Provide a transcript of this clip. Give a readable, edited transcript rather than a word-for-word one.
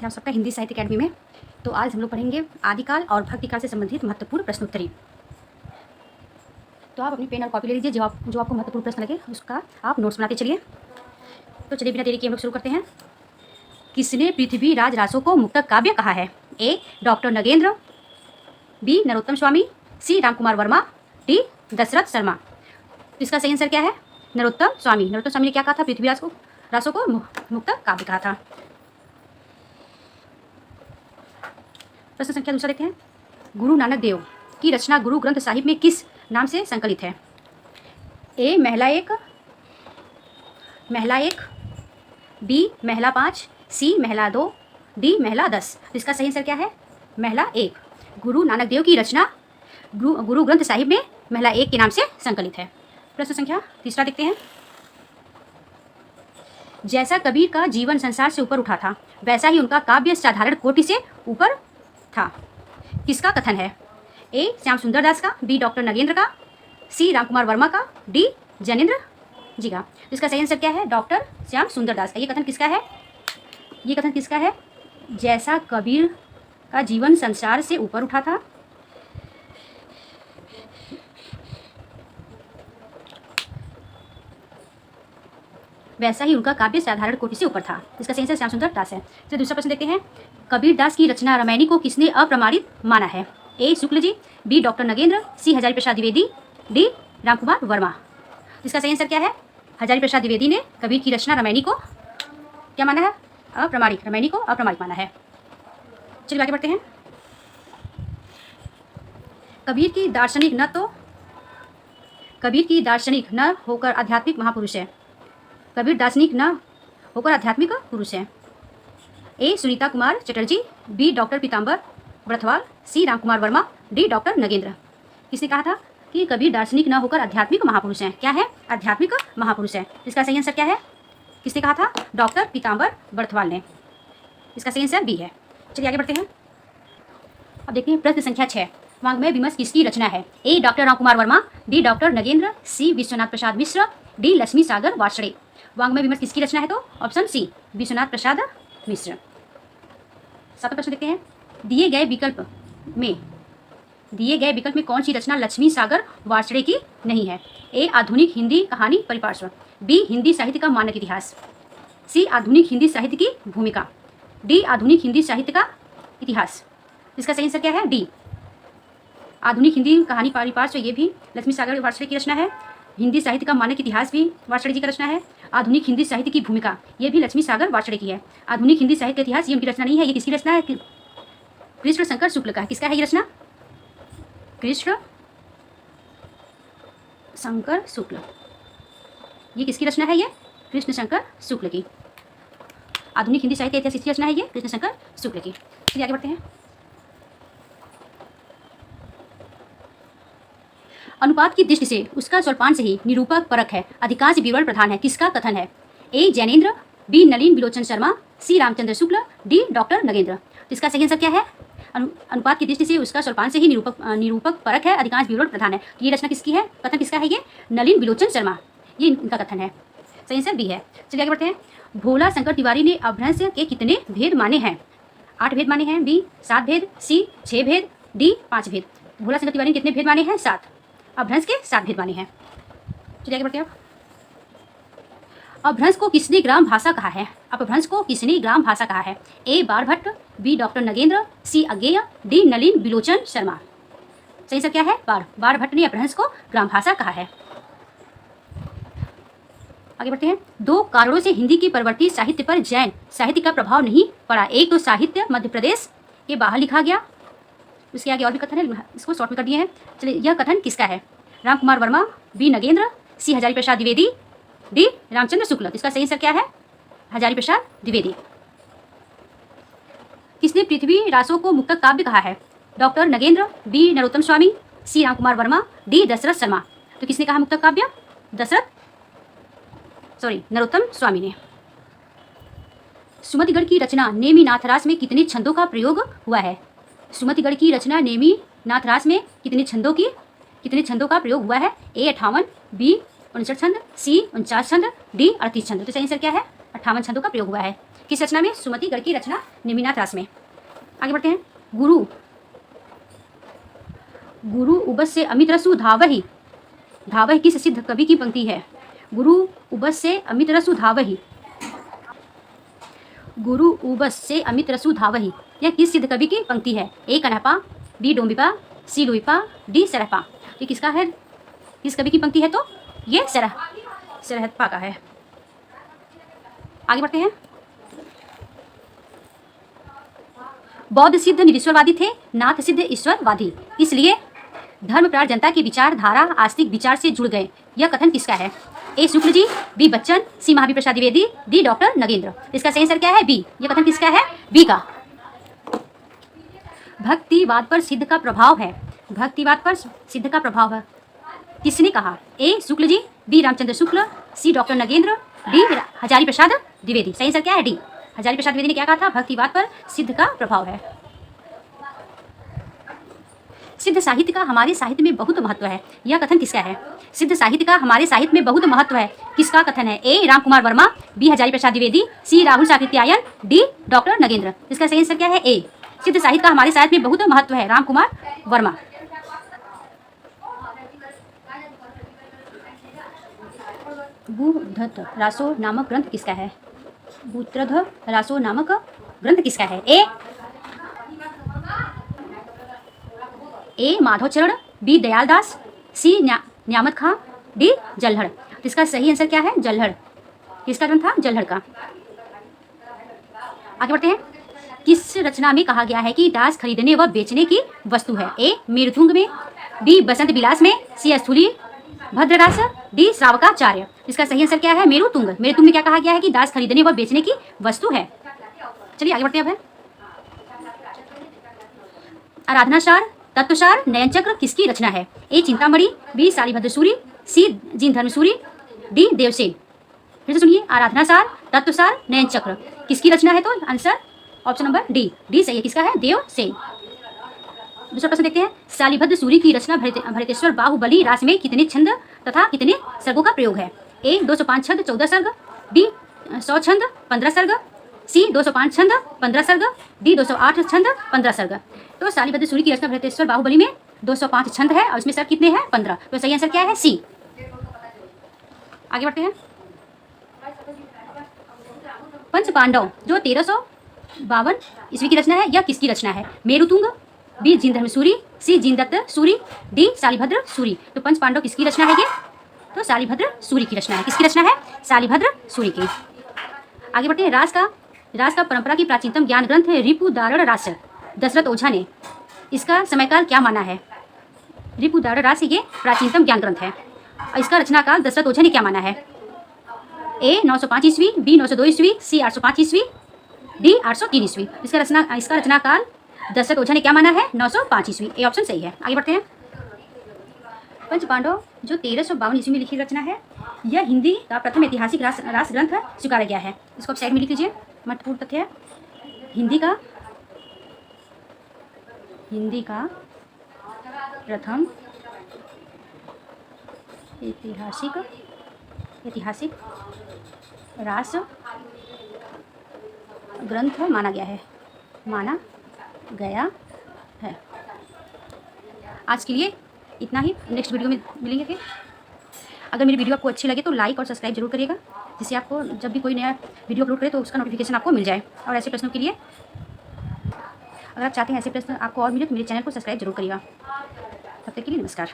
आप सबका हिंदी साहित्य अकेडमी में। तो आज हम लोग पढ़ेंगे आदिकाल और भक्तिकाल से संबंधित महत्वपूर्ण प्रश्नोत्तरी। तो आप अपनी पेन और कॉपी ले लीजिए, जो आपको महत्वपूर्ण प्रश्न लगे उसका आप नोट्स बनाते चलिए। तो चलिए बिना देरी किए हम लोग शुरू करते हैं। किसने पृथ्वी राज रासों को मुक्तक काव्य कहा है? A doctor Nagendra, B Narottam Swami, C Ramkumar Verma, D Dasharath Sharma. तो इसका सही आंसर क्या है? नरोत्तम स्वामी। नरोत्तम स्वामी ने क्या कहा था? पृथ्वी रासों को मुक्तक काव्य कहा था। प्रश्न संख्या दूसरा देखते हैं। गुरु नानक देव की रचना गुरु ग्रंथ साहिब में किस नाम से संकलित है? ए महला एक, बी महला 5, सी महला 2, डी महला 10। इसका सही आंसर क्या है? महला 1। गुरु नानक देव की रचना गुरु ग्रंथ साहिब में महला 1 के नाम से संकलित है। प्रश्न संख्या तीसरा देखते हैं। जैसा कबीर का जीवन संसार से ऊपर उठा था, वैसा ही उनका काव्य साधारण कोटि से ऊपर था। किसका कथन है? ए श्याम सुंदर दास का, बी डॉक्टर नगेंद्र का, सी रामकुमार वर्मा का, डी जैनेन्द्र जी का। इसका सही आंसर क्या है? डॉक्टर श्याम सुंदर दास का। ये कथन किसका है? ये कथन किसका है? जैसा कबीर का जीवन संसार से ऊपर उठा था, वैसा ही उनका काव्य साधारण कोटि से ऊपर था। इसका सही आंसर श्याम सुंदर दास है। चलिए दूसरा प्रश्न देखते हैं। कबीर दास की रचना रामायणी को किसने अप्रमाणित माना है? ए शुक्ल जी, बी डॉक्टर नगेंद्र, सी हजारी प्रसाद द्विवेदी, डी रामकुमार वर्मा। इसका सही आंसर क्या है? हजारी प्रसाद द्विवेदी ने कबीर की रचना रामायणी को क्या माना है? अप्रमाणिक। रामायणी को अप्रमाणिक माना है। चलिए आगे बढ़ते हैं। कबीर की दार्शनिक न होकर आध्यात्मिक महापुरुष है। कबीर दार्शनिक न होकर आध्यात्मिक पुरुष है। ए सुनीता कुमार चटर्जी, बी डॉक्टर पीताम्बर ब्रथवाल, सी रामकुमार वर्मा, डी डॉक्टर नगेंद्र। किसने कहा था कि कबीर दार्शनिक न होकर आध्यात्मिक महापुरुष हैं? क्या है? आध्यात्मिक महापुरुष है। इसका सही आंसर क्या है? किसने कहा था? डॉक्टर पीताम्बर ब्रथवाल ने। इसका सही आंसर बी है। चलिए आगे बढ़ते हैं। अब देखते हैं प्रश्न संख्या 6। वाङ्मय विमर्श किसकी रचना है? A doctor Ramkumar Verma, B doctor Nagendra, C Vishwanath Prasad Mishra, D Lakshmi Sagar Varshney. वाङ्मय विमर्श किसकी रचना है? तो ऑप्शन सी विश्वनाथ प्रसाद मिश्र। सातवां प्रश्न देखते हैं। दिए गए विकल्प में कौन सी रचना लक्ष्मी सागर वार्ष्णेय की नहीं है? ए आधुनिक हिंदी कहानी परिपार्श्व, बी हिंदी साहित्य का मानक इतिहास, सी आधुनिक हिंदी साहित्य की भूमिका, डी आधुनिक हिंदी साहित्य का इतिहास। इसका सही आंसर क्या है? डी आधुनिक हिंदी कहानी परिपार्श्व। ये भी लक्ष्मी सागर वार्ष्णेय की रचना है। हिंदी साहित्य का मानक इतिहास भी वार्ष्णेय जी का रचना है। आधुनिक हिंदी साहित्य की भूमिका ये भी लक्ष्मी सागर वार्ष्णेय की है। आधुनिक हिंदी साहित्य का इतिहास ये उनकी रचना नहीं है। ये किसकी रचना है? कृष्ण शंकर शुक्ल का। किसका है ये रचना? कृष्ण शंकर शुक्ल। ये किसकी रचना है? ये कृष्ण शंकर शुक्ल की। आधुनिक हिंदी साहित्य इतिहास किसकी रचना है? ये कृष्ण शंकर शुक्ल की। चलिए आगे बढ़ते हैं। अनुपात की दृष्टि से उसका स्वरपान से ही निरूपक परक है, अधिकांश विवरण प्रधान है। किसका कथन है? ए जैनेन्द्र, बी नलिन बिलोचन शर्मा, सी रामचंद्र शुक्ल, डी डॉक्टर नगेंद्र। तो इसका सही आंसर क्या है? अनुपात की दृष्टि से उसका स्वरपान से ही निरूपक परक है, अधिकांश विवरण प्रधान है। ये रचना किसकी है? कथन किसका है? ये नलिन बिलोचन शर्मा। ये इनका कथन है। सही आंसर बी है। चलिए आगे बढ़ते हैं। भोला शंकर तिवारी ने अपभ्रंश के कितने भेद माने हैं? 8 भेद माने हैं, बी 7 भेद, सी 6 भेद, डी 5 भेद। भोला शंकर तिवारी ने कितने भेद माने हैं? 7। अपभ्रंश के 7 भेद माने हैं। चलिए आगे बढ़ते हैं। अपभ्रंश को किसने ग्राम भाषा कहा है? अपभ्रंश को किसने ग्राम भाषा कहा है? ए बाणभट्ट, बी डॉक्टर नगेंद्र, सी अज्ञेय, डी नलिन बिलोचन शर्मा। सही आंसर क्या है? बाणभट्ट ने अपभ्रंश को ग्राम भाषा कहा है। आगे बढ़ते हैं। 2 कारणों से हिंदी की परवर्ती साहित्य पर जैन साहित्य का प्रभाव नहीं पड़ा। एक तो साहित्य मध्य प्रदेश के बाहर लिखा गया, उसके आगे और भी कथन है, इसको शॉर्ट में कर दिए हैं। चलिए यह कथन किसका है? रामकुमार वर्मा, बी नगेंद्र, सी हजारी प्रसाद द्विवेदी, डी रामचंद्र शुक्ल। इसका सही आंसर क्या है? हजारी प्रसाद द्विवेदी। किसने पृथ्वी रासों को मुक्तक काव्य कहा है? डॉक्टर नगेंद्र, बी नरोत्तम स्वामी, सी रामकुमार वर्मा, डी दशरथ शर्मा। तो किसने कहा मुक्तक काव्य? नरोत्तम स्वामी ने। सुमतिगढ़ की रचना नेमी नाथरास में कितने छंदों का प्रयोग हुआ है? सुमतिगढ़ की रचना नेमी नाथरास में कितने छंदों का प्रयोग हुआ है? ए 58, बी 59 छंद, सी 49 छंद, डी 38 छंद। तो सही आंसर क्या है? 58 छंदों का प्रयोग हुआ है। किस रचना में? सुमति गर्ग की रचना नेमिनाथ रास में। आगे बढ़ते हैं। गुरु गुरु उबस से अमित रसु धावहि। धावहि किस सिद्ध कवि की पंक्ति है? गुरु उबस से अमित रसु धावहि। गुरु उबस से अमित रसु धावहि, यह किस सिद्ध कवि की पंक्ति है? ए कनहपा, बी डोम्बिपा, सी लोईपा, डी सरहपा। ये किसका है? किस कवि की पंक्ति है? तो ये सरहपा का है। आगे बढ़ते हैं। बौद्ध सिद्ध निरीश्वरवादी थे, नाथ सिद्ध ईश्वरवादी, इसलिए धर्मप्राण जनता की विचारधारा आस्तिक विचार से जुड़ गए। यह कथन किसका है? ए शुक्ल जी, बी बच्चन, सी महावीर प्रसाद द्विवेदी, डी डॉक्टर नगेंद्र। इसका सही आंसर क्या है? बी। यह कथन किसका है? बी का। भक्तिवाद पर सिद्ध का प्रभाव है। भक्तिवाद पर सिद्ध का प्रभाव है किसने कहा? ए शुक्ल जी, बी रामचंद्र शुक्ल, सी डॉक्टर नगेंद्र, डी हजारी प्रसाद द्विवेदी। सही आंसर क्या है? डी। हजारी प्रसाद द्विवेदी ने क्या कहा था? भक्तिवाद पर सिद्ध का प्रभाव है। सिद्ध साहित्य का हमारे साहित्य में बहुत महत्व है। यह कथन किसका है? सिद्ध साहित्य का हमारे साहित्य में बहुत महत्व है, किसका कथन है? ए राम कुमार वर्मा, बी हजारी प्रसाद द्विवेदी, सी राहुल साकृत्यायन, डी डॉक्टर नगेंद्र। इसका सही आंसर क्या है? ए। सिद्ध साहित्य का हमारे साहित्य में बहुत महत्व है, राम कुमार वर्मा। बूधध रासो नामक ग्रंथ किसका है? बूत्रध रासो नामक ग्रंथ किसका है? ए माधवचरण, बी दयालदास, सी न्यामत खां, डी जल्हड़। इसका सही आंसर क्या है? जल्हड़। किसका ग्रंथ था? जल्हड़ का। आगे बढ़ते हैं। किस रचना में कहा गया है कि दास खरीदने व बेचने की वस्तु है? ए मेरुतुंग में, बी बसंत विलास में, सी स्थूली भद्ररास, डी श्रावकाचार्य। इसका सही आंसर क्या है? मेरुतुंग। मेरुतुंग में क्या कहा गया है कि दास खरीदने व बेचने की वस्तु है। चलिए आगे बढ़ते हैं। अब आराधनासार, तत्वसार, नयनचक्र किसकी रचना है? ए चिंतामणि, बी शालिभद्र सूरी, सी जीन धर्मसूरी, डी देवसेन। फिर से सुनिए। आराधनासार, तत्वसार, नयनचक्र किसकी रचना है? तो answer option number D. D सही है। किसका है? देवसेन। दूसरा प्रश्न देखते हैं। शालिभद्र सूरी की रचना भरतेश्वर बाहुबली रास में कितने छंद तथा कितने सर्गों का प्रयोग है? ए 205 छंद 14 सर्ग, बी 100 छंद 15 सर्ग, सी 205 छंद 15 सर्ग, डी 208 छंद 15 सर्ग। तो शालिभद्र सूरी की रचना भरतेश्वर बाहुबली में 205 छंद है और इसमें सर्ग कितने हैं? 15। तो सही आंसर क्या है? सी। आगे बढ़ते हैं। पंच पांडव जो 1352 ईस्वी की रचना है, यह किसकी रचना है? मेरुतुंग, बी जीन धर्मसूरी, सी जीनदत्त सूरी, डी शालिभद्र सूरी। तो पंच पांडव किसकी रचना है? ये तो शालिभद्र सूरी की रचना है। किसकी रचना है? शालिभद्र सूरी की। आगे बढ़ते हैं। रास का परंपरा की प्राचीनतम ज्ञान ग्रंथ है रिपुदारण रास, दशरथ ओझा ने इसका समयकाल क्या माना है? रिपुदारण रास ये प्राचीनतम ज्ञान ग्रंथ है। इसका रचनाकाल दशरथ ओझा ने क्या माना है? ए 905 ईस्वी, बी 902 ईस्वी, सी 805 ईस्वी, डी 803 ईस्वी। इसका रचनाकाल दशरथ ओझा ने क्या माना है? 905 ईस्वी। ए ऑप्शन सही है। आगे बढ़ते हैं। पंच पांडव जो 1352 ईस्वी में लिखी रचना है, यह हिंदी का प्रथम ऐतिहासिक रास ग्रंथ स्वीकारा गया है। इसको आप साइड में लिख लीजिए। महत्वपूर्ण तथ्य है। हिंदी का प्रथम ऐतिहासिक रास ग्रंथ माना गया है। आज के लिए इतना ही। नेक्स्ट वीडियो में मिलेंगे फिर। अगर मेरी वीडियो आपको अच्छी लगे तो लाइक और सब्सक्राइब जरूर करिएगा, जिससे आपको जब भी कोई नया वीडियो अपलोड करे तो उसका नोटिफिकेशन आपको मिल जाए। और ऐसे प्रश्नों के लिए अगर आप चाहते हैं ऐसे प्रश्न आपको और मिले तो मेरे चैनल को सब्सक्राइब जरूर करिएगा। तब तक के लिए नमस्कार।